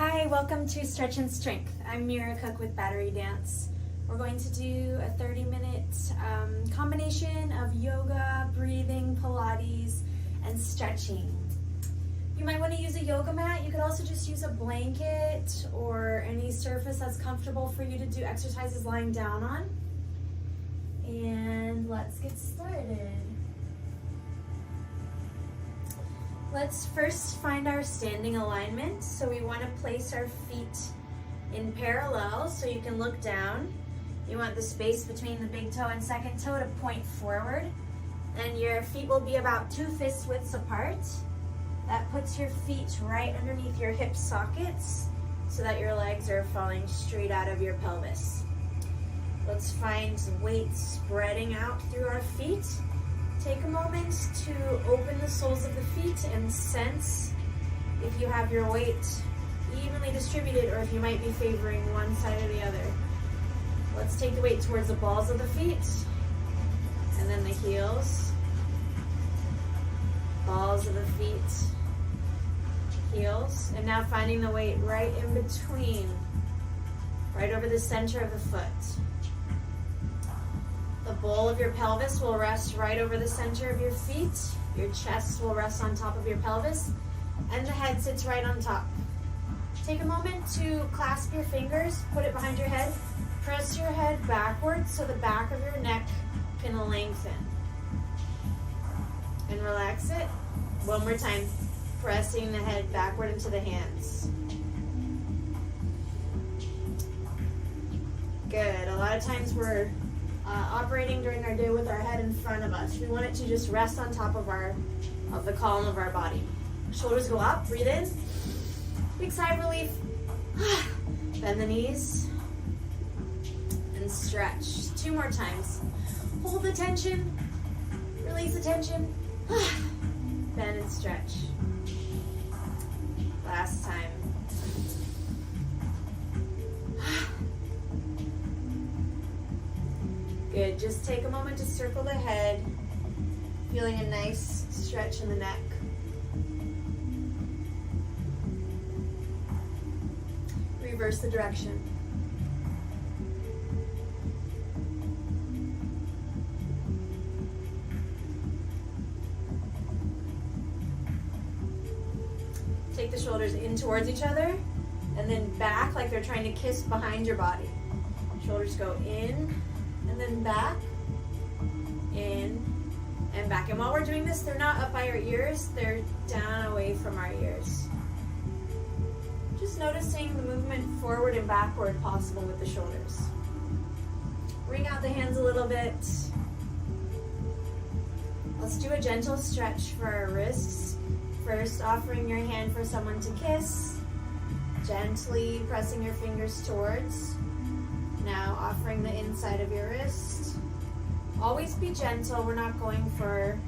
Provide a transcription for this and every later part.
Hi, welcome to Stretch and Strength. I'm Mira with Battery Dance. We're going to do a 30-minute combination of yoga, breathing, Pilates, and stretching. You might want to use a yoga mat. You could also just use a blanket or any surface that's comfortable for you to do exercises lying down on. And let's get started. Let's first find our standing alignment. So we want to place our feet in parallel so you can look down. You want the space between the big toe and second toe to point forward. And your feet will be about 2 fist widths apart. That puts your feet right underneath your hip sockets so that your legs are falling straight out of your pelvis. Let's find weight spreading out through our feet. Take a moment to open the soles of the feet and sense if you have your weight evenly distributed or if you might be favoring one side or the other. Let's take the weight towards the balls of the feet and then the heels. Balls of the feet, heels, and now finding the weight right in between, right over the center of the foot. The bowl of your pelvis will rest right over the center of your feet. Your chest will rest on top of your pelvis, and the head sits right on top. Take a moment to clasp your fingers, put it behind your head, press your head backwards so the back of your neck can lengthen. And relax it. One more time, pressing the head backward into the hands. Good. A lot of times we're operating during our day with our head in front of us. We want it to just rest on top of the column of our body. Shoulders go up, breathe in. Big sigh of relief. Bend the knees and stretch. 2 more times. Hold the tension, release the tension. Bend and stretch. Last time. Good, just take a moment to circle the head, feeling a nice stretch in the neck. Reverse the direction. Take the shoulders in towards each other and then back like they're trying to kiss behind your body. Shoulders go in and then back, in and back. And while we're doing this, they're not up by our ears, they're down away from our ears. Just noticing the movement forward and backward possible with the shoulders. Bring out the hands a little bit. Let's do a gentle stretch for our wrists. First, offering your hand for someone to kiss, gently pressing your fingers towards. Now offering the inside of your wrist. Always be gentle. We're not going for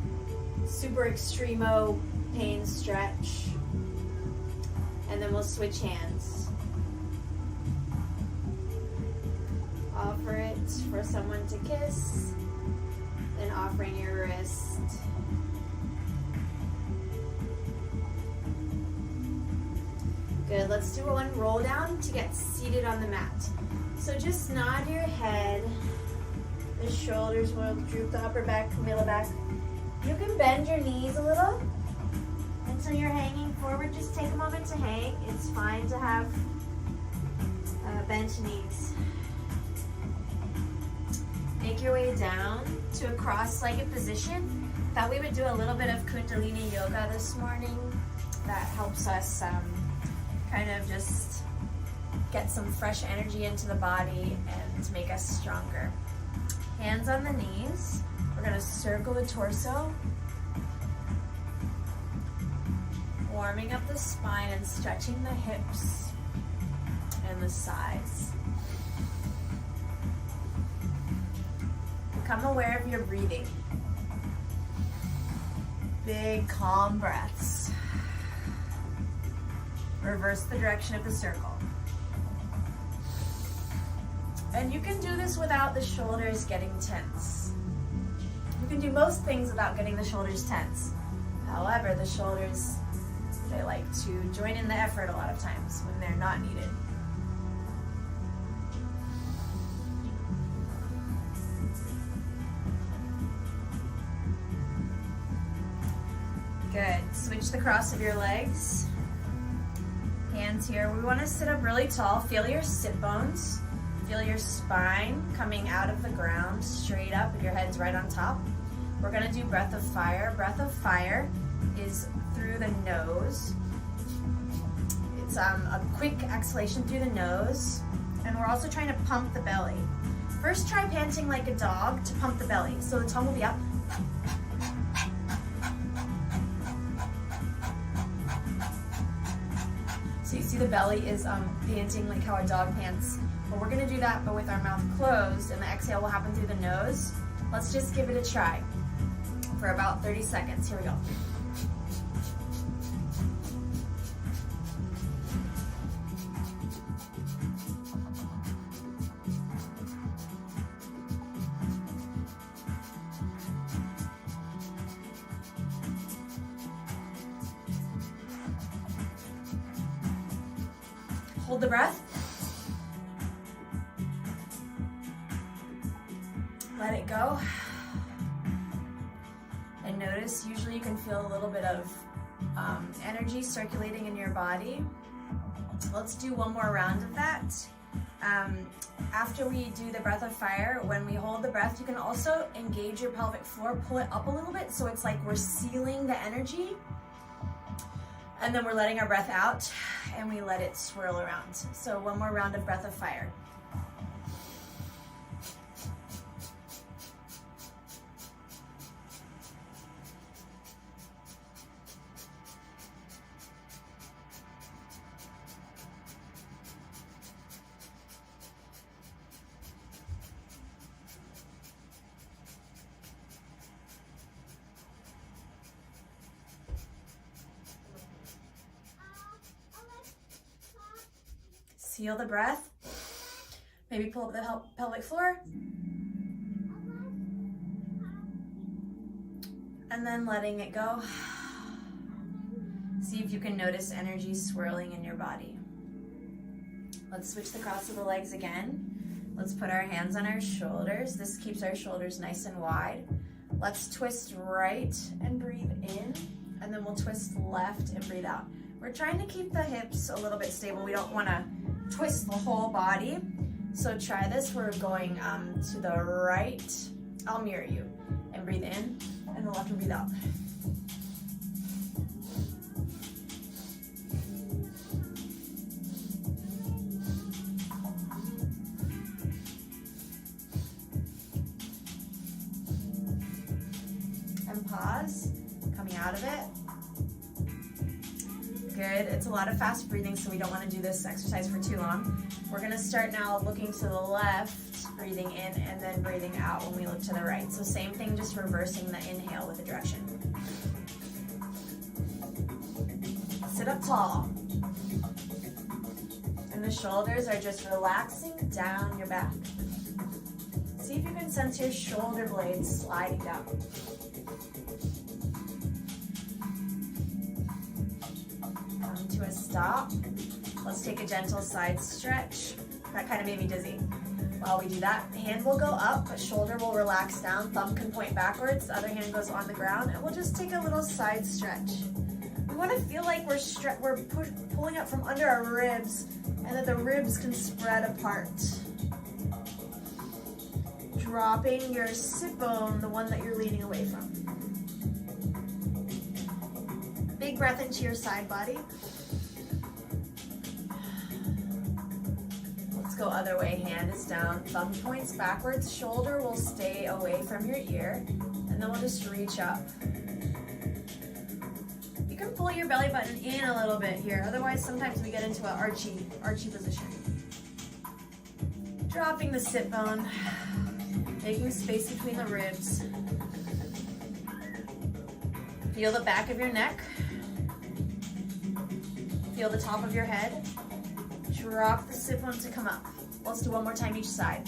super extremo pain stretch. And then we'll switch hands. Offer it for someone to kiss. Then offering your wrist. Good. Let's do one roll down to get seated on the mat. So just nod your head. The shoulders will droop, the upper back, middle back. You can bend your knees a little until you're hanging forward. Just take a moment to hang. It's fine to have bent knees. Make your way down to a cross-legged position. Thought we would do a little bit of Kundalini Yoga this morning. That helps us kind of just get some fresh energy into the body and make us stronger. Hands on the knees. We're going to circle the torso. Warming up the spine and stretching the hips and the sides. Become aware of your breathing. Big, calm breaths. Reverse the direction of the circle. And you can do this without the shoulders getting tense. You can do most things without getting the shoulders tense. However, the shoulders They like to join in the effort a lot of times when they're not needed. Good. Switch the cross of your legs. Hands here. We want to sit up really tall. Feel your sit bones. Feel your spine coming out of the ground, straight up, with your head's right on top. We're going to do breath of fire. Breath of fire is through the nose. It's a quick exhalation through the nose. And we're also trying to pump the belly. First, try panting like a dog to pump the belly. So the tongue will be up. So you see the belly is panting like how a dog pants. But we're gonna do that, but with our mouth closed, and the exhale will happen through the nose. Let's just give it a try for about 30 seconds. Here we go. Hold the breath. Let it go. And notice, usually you can feel a little bit of energy circulating in your body. Let's do one more round of that. After we do the breath of fire, when we hold the breath, you can also engage your pelvic floor, pull it up a little bit so it's like we're sealing the energy. And then we're letting our breath out and we let it swirl around. So one more round of breath of fire. Seal the breath. Maybe pull up the pelvic floor. And then letting it go. See if you can notice energy swirling in your body. Let's switch the cross of the legs again. Let's put our hands on our shoulders. This keeps our shoulders nice and wide. Let's twist right and breathe in. And then we'll twist left and breathe out. We're trying to keep the hips a little bit stable. We don't want to twist the whole body. So try this. We're going to the right. I'll mirror you. And breathe in. And the left and breathe out. And pause. Coming out of it. Good. It's a lot of fast breathing, so we don't want to do this exercise for too long. We're going to start now looking to the left, breathing in, and then breathing out when we look to the right. So same thing, just reversing the inhale with the direction. Sit up tall. And the shoulders are just relaxing down your back. See if you can sense your shoulder blades sliding down. To a stop. Let's take a gentle side stretch. That kind of made me dizzy. While we do that, hand will go up, but shoulder will relax down. Thumb can point backwards, the other hand goes on the ground, and we'll just take a little side stretch. We want to feel like we're pulling up from under our ribs, and that the ribs can spread apart. Dropping your sit bone, the one that you're leaning away from. Big breath into your side body. Let's go other way. Hand is down, thumb points backwards, shoulder will stay away from your ear, and then we'll just reach up. You can pull your belly button in a little bit here, otherwise sometimes we get into an archy position. Dropping the sit bone, making space between the ribs. Feel the back of your neck. Feel the top of your head. Drop the sit bone to come up. Let's do one more time each side.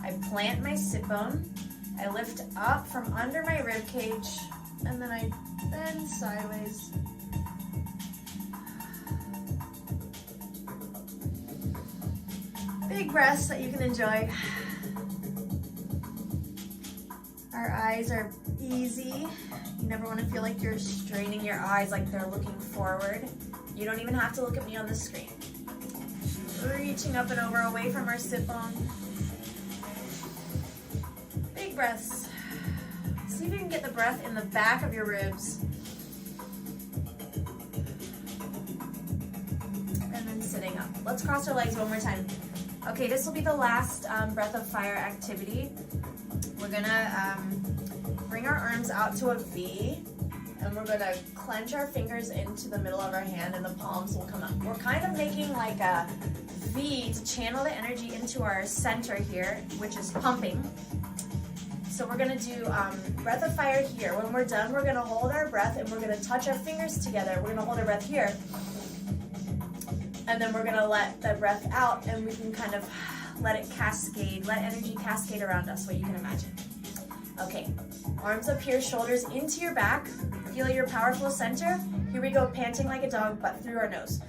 I plant my sit bone. I lift up from under my rib cage, and then I bend sideways. Big breaths that you can enjoy. Our eyes are easy. You never want to feel like you're straining your eyes like they're looking forward. You don't even have to look at me on the screen. Reaching up and over away from our sit bone. Big breaths. See if you can get the breath in the back of your ribs. And then sitting up. Let's cross our legs one more time. Okay, this will be the last breath of fire activity. We're gonna bring our arms out to a V, and we're gonna clench our fingers into the middle of our hand, and the palms will come up. We're kind of making like a V to channel the energy into our center here, which is pumping. So we're gonna do breath of fire here. When we're done, we're gonna hold our breath, and we're gonna touch our fingers together. We're gonna hold our breath here, and then we're gonna let the breath out, and we can kind of let it cascade, let energy cascade around us, what you can imagine. Okay, arms up here, shoulders into your back. Feel your powerful center. Here we go, panting like a dog, but through our nose.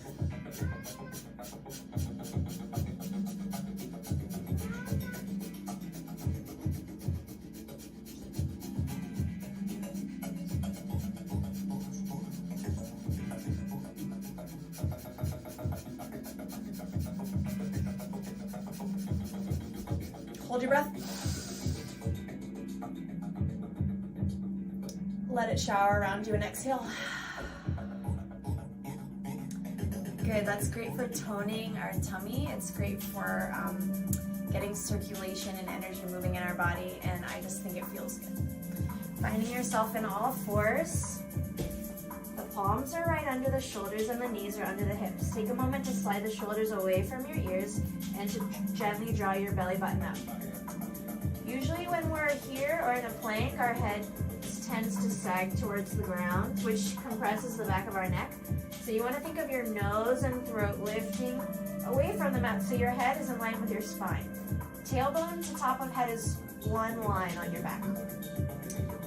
Hold your breath. Let it shower around you and exhale. Good, that's great for toning our tummy. It's great for getting circulation and energy moving in our body, and I just think it feels good. Finding yourself in all fours. The palms are right under the shoulders and the knees are under the hips. Take a moment to slide the shoulders away from your ears and to gently draw your belly button up. Usually when we're here or in a plank, our head tends to sag towards the ground, which compresses the back of our neck. So you want to think of your nose and throat lifting away from the mat so your head is in line with your spine. Tailbone to top of head is one line on your back.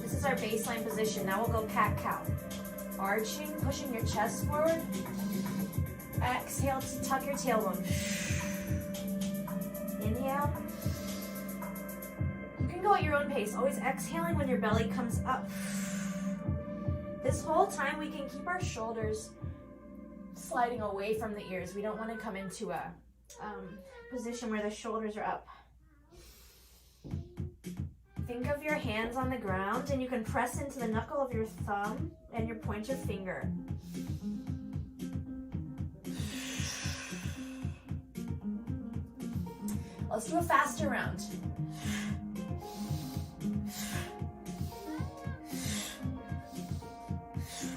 This is our baseline position. Now we'll go cat-cow. Arching, pushing your chest forward. Exhale to tuck your tailbone. Inhale. You can go at your own pace, always exhaling when your belly comes up. This whole time we can keep our shoulders sliding away from the ears. We don't want to come into a position where the shoulders are up. Think of your hands on the ground, and you can press into the knuckle of your thumb and your pointer finger. Let's do a faster round.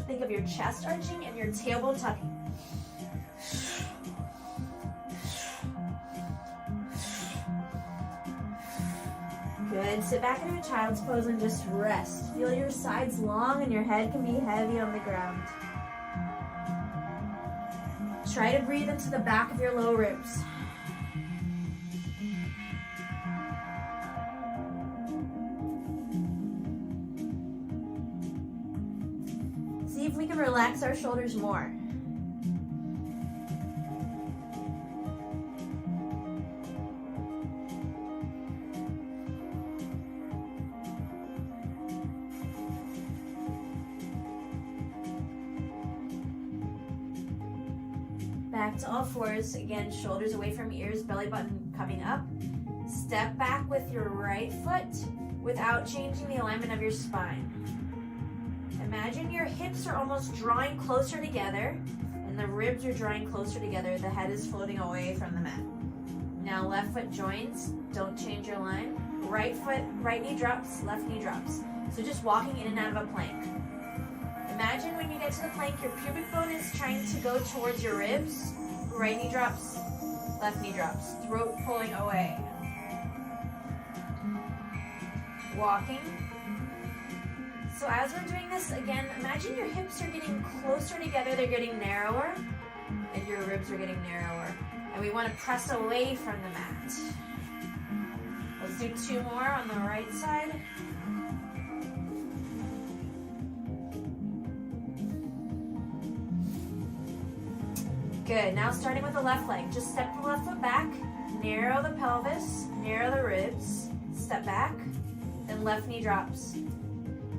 Think of your chest arching and your tailbone tucking. Good. Sit back in your child's pose and just rest. Feel your sides long and your head can be heavy on the ground. Try to breathe into the back of your low ribs. See if we can relax our shoulders more. Back to all fours. Again, shoulders away from ears, belly button coming up. Step back with your right foot without changing the alignment of your spine. Imagine your hips are almost drawing closer together and the ribs are drawing closer together. The head is floating away from the mat. Now left foot joins. Don't change your line. Right foot, right knee drops, left knee drops. So just walking in and out of a plank. Imagine when you get to the plank, your pubic bone is trying to go towards your ribs. Right knee drops, left knee drops. Throat pulling away. Walking. So as we're doing this, again, imagine your hips are getting closer together, they're getting narrower, and your ribs are getting narrower. And we want to press away from the mat. Let's do two more on the right side. Good, now starting with the left leg. Just step the left foot back, narrow the pelvis, narrow the ribs, step back, then left knee drops.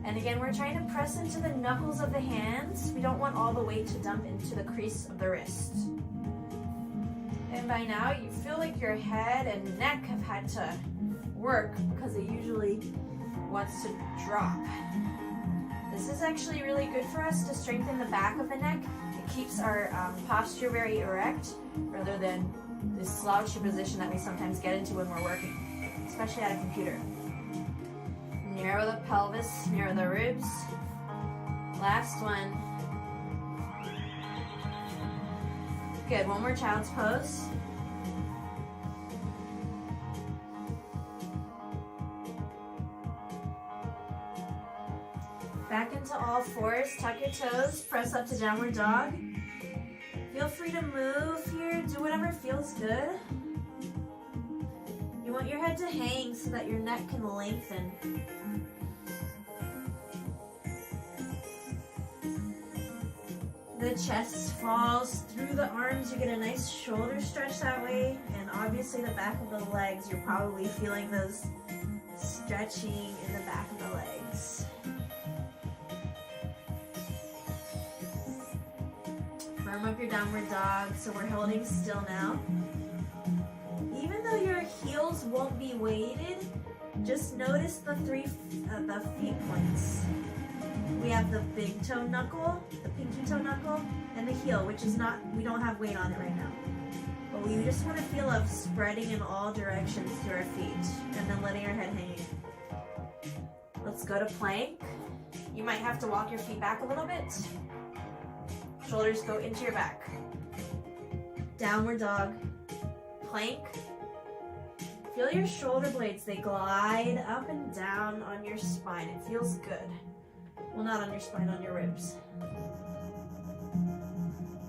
And again, we're trying to press into the knuckles of the hands. We don't want all the weight to dump into the crease of the wrist. And by now, you feel like your head and neck have had to work because it usually wants to drop. This is actually really good for us to strengthen the back of the neck. It keeps our posture very erect rather than this slouchy position that we sometimes get into when we're working, especially at a computer. Narrow the pelvis, narrow the ribs. Last one. Good, one more child's pose. Back into all fours, tuck your toes, press up to downward dog. Feel free to move here, do whatever feels good. You want your head to hang so that your neck can lengthen. The chest falls through the arms, you get a nice shoulder stretch that way, and obviously the back of the legs, you're probably feeling those stretching in the back of the legs. Firm up your downward dog, so we're holding still now. Even though your heels won't be weighted, just notice the the feet points. We have the big toe knuckle, the pinky toe knuckle, and the heel, which is not, we don't have weight on it right now. But we just want to feel of spreading in all directions through our feet, and then letting our head hang. Let's go to plank. You might have to walk your feet back a little bit. Shoulders go into your back. Downward dog, plank. Feel your shoulder blades, they glide up and down on your spine. It feels good. Well, not on your spine, on your ribs.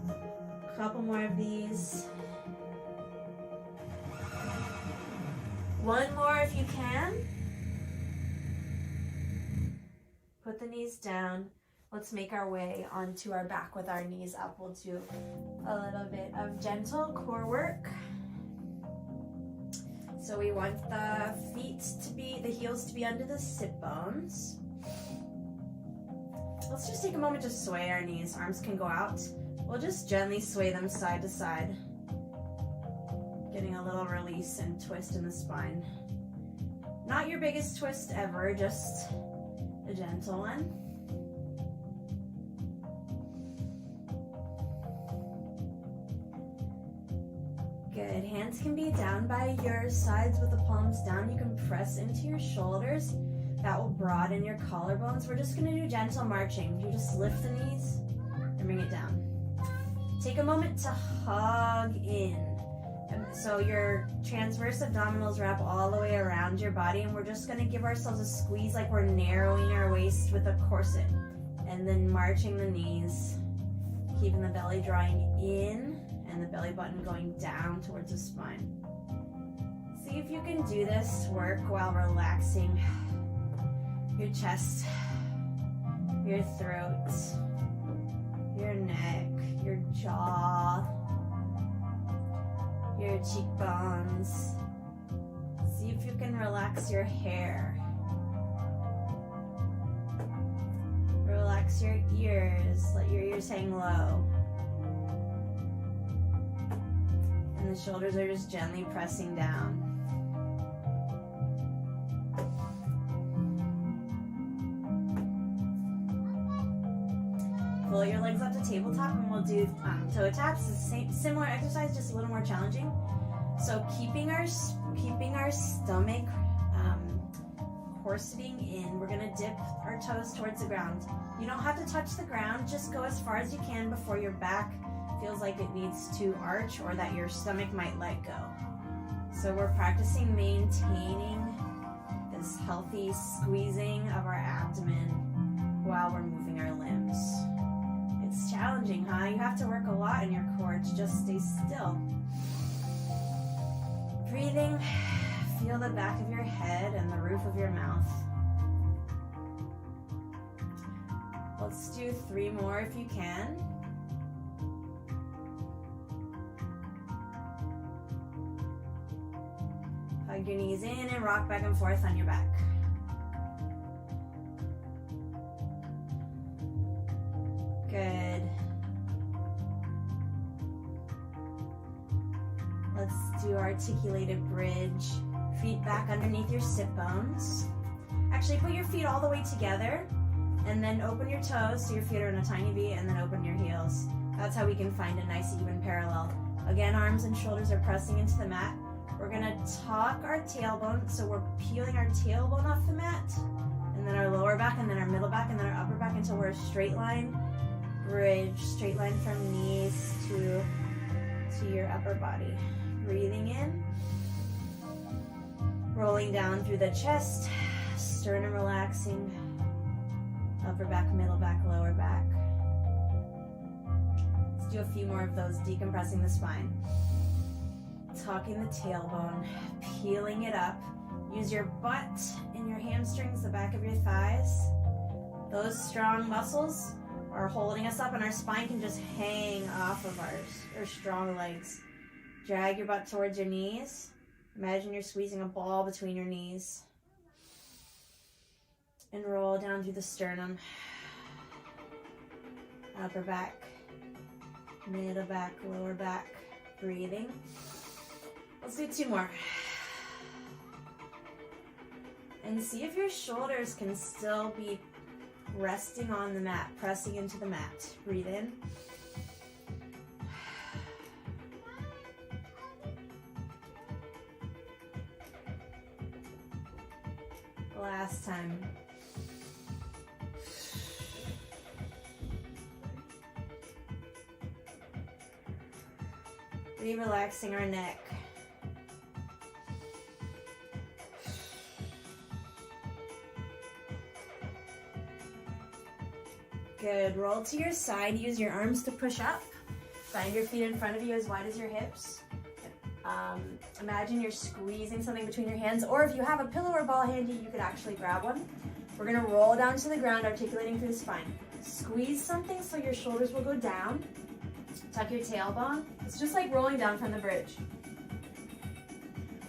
A couple more of these. One more if you can. Put the knees down. Let's make our way onto our back with our knees up. We'll do a little bit of gentle core work. So we want the heels to be under the sit bones. Let's just take a moment to sway our knees. Arms can go out. We'll just gently sway them side to side. Getting a little release and twist in the spine. Not your biggest twist ever, just a gentle one. Good. Hands can be down by your sides with the palms down. You can press into your shoulders. That will broaden your collarbones. We're just going to do gentle marching. You just lift the knees and bring it down. Take a moment to hug in. So your transverse abdominals wrap all the way around your body, and we're just going to give ourselves a squeeze like we're narrowing our waist with a corset. And then marching the knees, keeping the belly drawing in and the belly button going down towards the spine. See if you can do this work while relaxing your chest, your throat, your neck, your jaw, your cheekbones. See if you can relax your hair. Relax your ears, let your ears hang low. And the shoulders are just gently pressing down. Pull your legs up to tabletop, and we'll do toe taps. It's the similar exercise, just a little more challenging. So keeping our stomach corseting in, we're gonna dip our toes towards the ground. You don't have to touch the ground, just go as far as you can before your back feels like it needs to arch or that your stomach might let go. So we're practicing maintaining this healthy squeezing of our abdomen while we're moving our limbs. It's challenging, huh? You have to work a lot in your core to just stay still. Breathing, feel the back of your head and the roof of your mouth. Let's do 3 more if you can. Hug your knees in and rock back and forth on your back. Good. Let's do articulated bridge. Feet back underneath your sit bones. Actually, put your feet all the way together and then open your toes so your feet are in a tiny V, and then open your heels. That's how we can find a nice even parallel. Again, arms and shoulders are pressing into the mat. We're gonna tuck our tailbone, so we're peeling our tailbone off the mat, and then our lower back, and then our middle back, and then our upper back until we're a straight line bridge, straight line from knees to your upper body. Breathing in, rolling down through the chest, sternum relaxing, upper back, middle back, lower back. Let's do a few more of those, decompressing the spine. Tucking the tailbone, peeling it up. Use your butt and your hamstrings, the back of your thighs. Those strong muscles are holding us up, and our spine can just hang off of our strong legs. Drag your butt towards your knees. Imagine you're squeezing a ball between your knees. And roll down through the sternum. Upper back, middle back, lower back. Breathing. Let's do 2 more. And see if your shoulders can still be resting on the mat, pressing into the mat. Breathe in. Last time. Relaxing our neck. Good. Roll to your side. Use your arms to push up. Find your feet in front of you as wide as your hips. Imagine you're squeezing something between your hands, or if you have a pillow or ball handy, you could actually grab one. We're gonna roll down to the ground, articulating through the spine. Squeeze something so your shoulders will go down. Tuck your tailbone. It's just like rolling down from the bridge.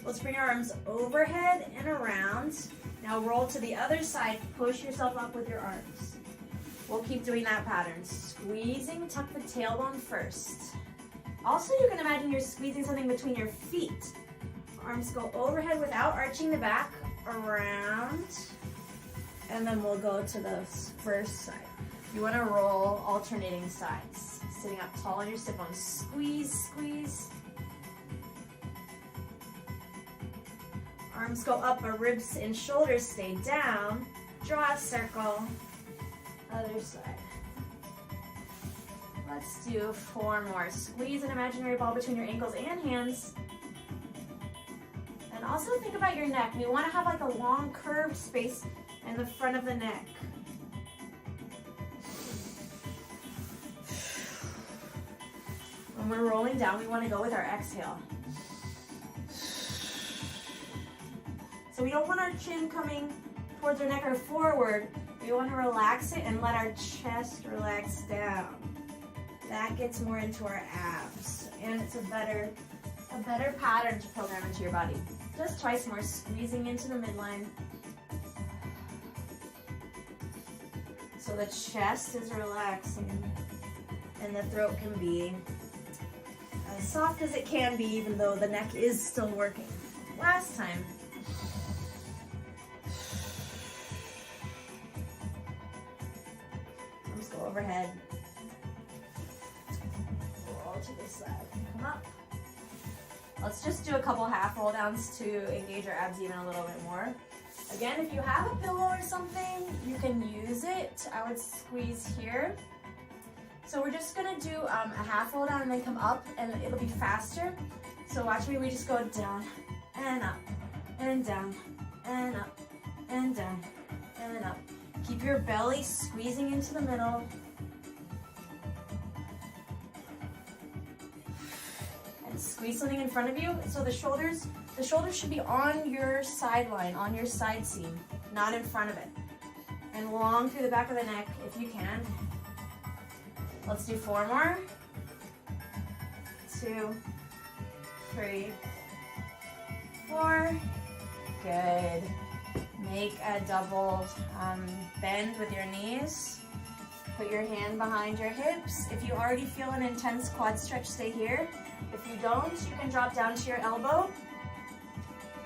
Let's bring our arms overhead and around. Now roll to the other side. Push yourself up with your arms. We'll keep doing that pattern. Squeezing, tuck the tailbone first. Also, you can imagine you're squeezing something between your feet. Arms go overhead without arching the back, around, and then we'll go to the first side. You want to roll alternating sides. Sitting up tall on your sit bones. Squeeze, squeeze. Arms go up, our ribs and shoulders stay down. Draw a circle. Other side. Let's do 4 more. Squeeze an imaginary ball between your ankles and hands. And also think about your neck. You want to have like a long curved space in the front of the neck. When we're rolling down, we want to go with our exhale. So we don't want our chin coming towards our neck or forward. We want to relax it and let our chest relax down. That gets more into our abs, and it's a better pattern to program into your body. Just twice more, squeezing into the midline. So the chest is relaxing, and the throat can be as soft as it can be, even though the neck is still working. Last time. Arms go overhead. To this side. Come up. Let's just do a couple half roll downs to engage our abs even a little bit more. Again, if you have a pillow or something, you can use it. I would squeeze here. So we're just gonna do a half roll down and then come up, and it'll be faster. So watch me, we just go down and up and down and up and down and up. Keep your belly squeezing into the middle. Squeeze something in front of you. So the shoulders should be on your sideline, on your side seam, not in front of it. And long through the back of the neck if you can. Let's do 4 more. 2, 3, 4. Good. Make a double bend with your knees. Put your hand behind your hips. If you already feel an intense quad stretch, stay here. If you don't, you can drop down to your elbow.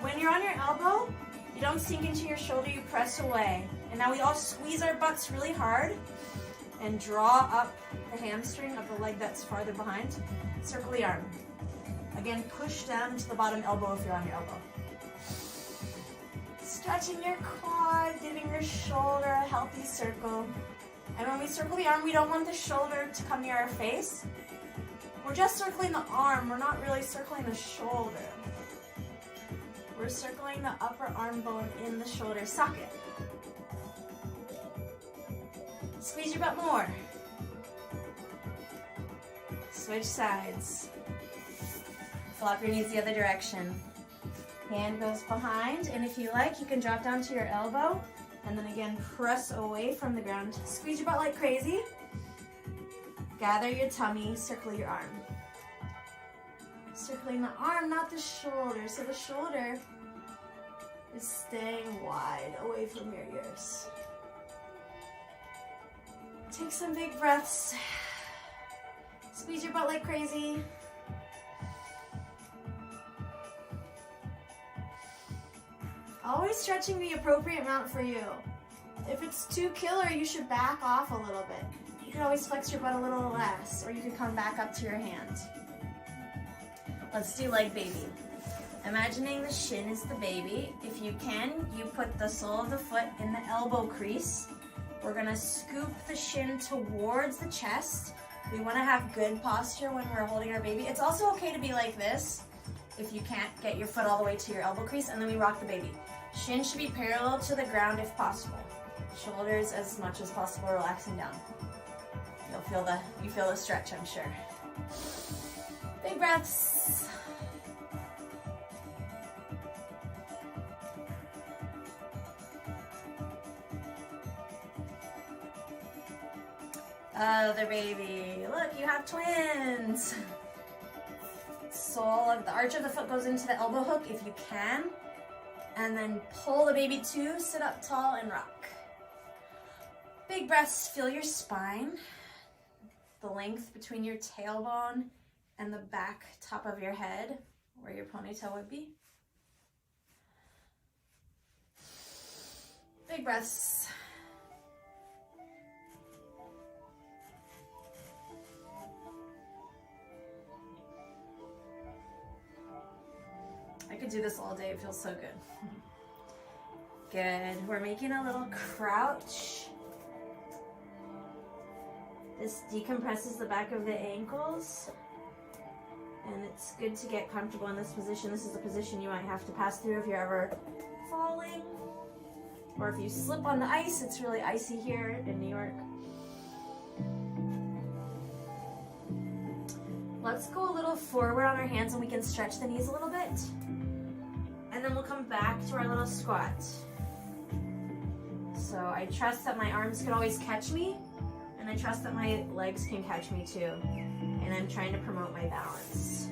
When you're on your elbow, you don't sink into your shoulder, you press away. And now we all squeeze our butts really hard and draw up the hamstring of the leg that's farther behind. Circle the arm. Again, push down to the bottom elbow if you're on your elbow. Stretching your quad, giving your shoulder a healthy circle. And when we circle the arm, we don't want the shoulder to come near our face. We're just circling the arm. We're not really circling the shoulder. We're circling the upper arm bone in the shoulder socket. Squeeze your butt more. Switch sides. Flop your knees the other direction. Hand goes behind, and if you like, you can drop down to your elbow, and then again, press away from the ground. Squeeze your butt like crazy. Gather your tummy, circle your arm. Circling the arm, not the shoulder. So the shoulder is staying wide away from your ears. Take some big breaths. Squeeze your butt like crazy. Always stretching the appropriate amount for you. If it's too killer, you should back off a little bit. You can always flex your butt a little less, or you can come back up to your hand. Let's do leg baby. Imagining the shin is the baby. If you can, you put the sole of the foot in the elbow crease. We're gonna scoop the shin towards the chest. We wanna have good posture when we're holding our baby. It's also okay to be like this if you can't get your foot all the way to your elbow crease, and then we rock the baby. Shin should be parallel to the ground if possible. Shoulders as much as possible relaxing down. You feel the stretch, I'm sure. Big breaths. Other baby. Look, you have twins. Sole of the arch of the foot goes into the elbow hook if you can. And then pull the baby to, sit up tall and rock. Big breaths, feel your spine. The length between your tailbone and the back top of your head, where your ponytail would be. Big breaths. I could do this all day, it feels so good. Good, we're making a little crouch. This decompresses the back of the ankles. And it's good to get comfortable in this position. This is a position you might have to pass through if you're ever falling. Or if you slip on the ice, it's really icy here in New York. Let's go a little forward on our hands and we can stretch the knees a little bit. And then we'll come back to our little squat. So I trust that my arms can always catch me, and I trust that my legs can catch me too. And I'm trying to promote my balance.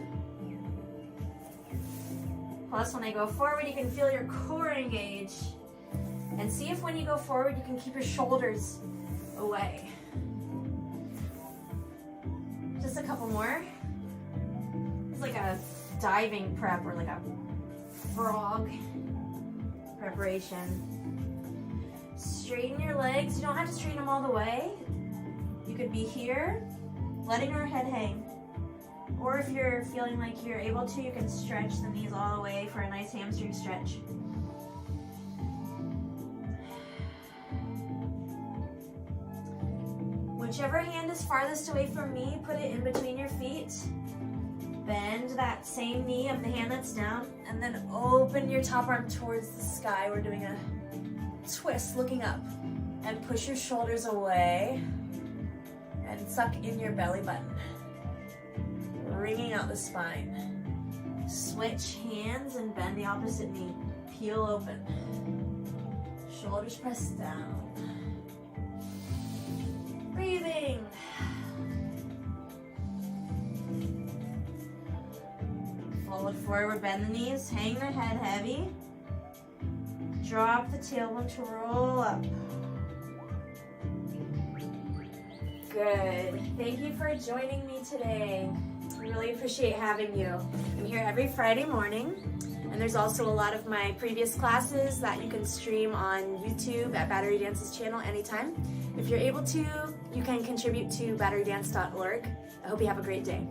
Plus, when I go forward, you can feel your core engage. And see if when you go forward, you can keep your shoulders away. Just a couple more. It's like a diving prep or like a frog preparation. Straighten your legs. You don't have to straighten them all the way. You could be here, letting our head hang. Or if you're feeling like you're able to, you can stretch the knees all the way for a nice hamstring stretch. Whichever hand is farthest away from me, put it in between your feet. Bend that same knee of the hand that's down, and then open your top arm towards the sky. We're doing a twist, looking up. And push your shoulders away. And suck in your belly button. Wringing out the spine. Switch hands and bend the opposite knee. Peel open. Shoulders press down. Breathing. Fold forward, bend the knees, hang the head heavy. drop the tailbone to roll up. Good. Thank you for joining me today. I really appreciate having you. I'm here every Friday morning, and there's also a lot of my previous classes that you can stream on YouTube at Battery Dance's channel anytime. If you're able to, you can contribute to batterydance.org. I hope you have a great day.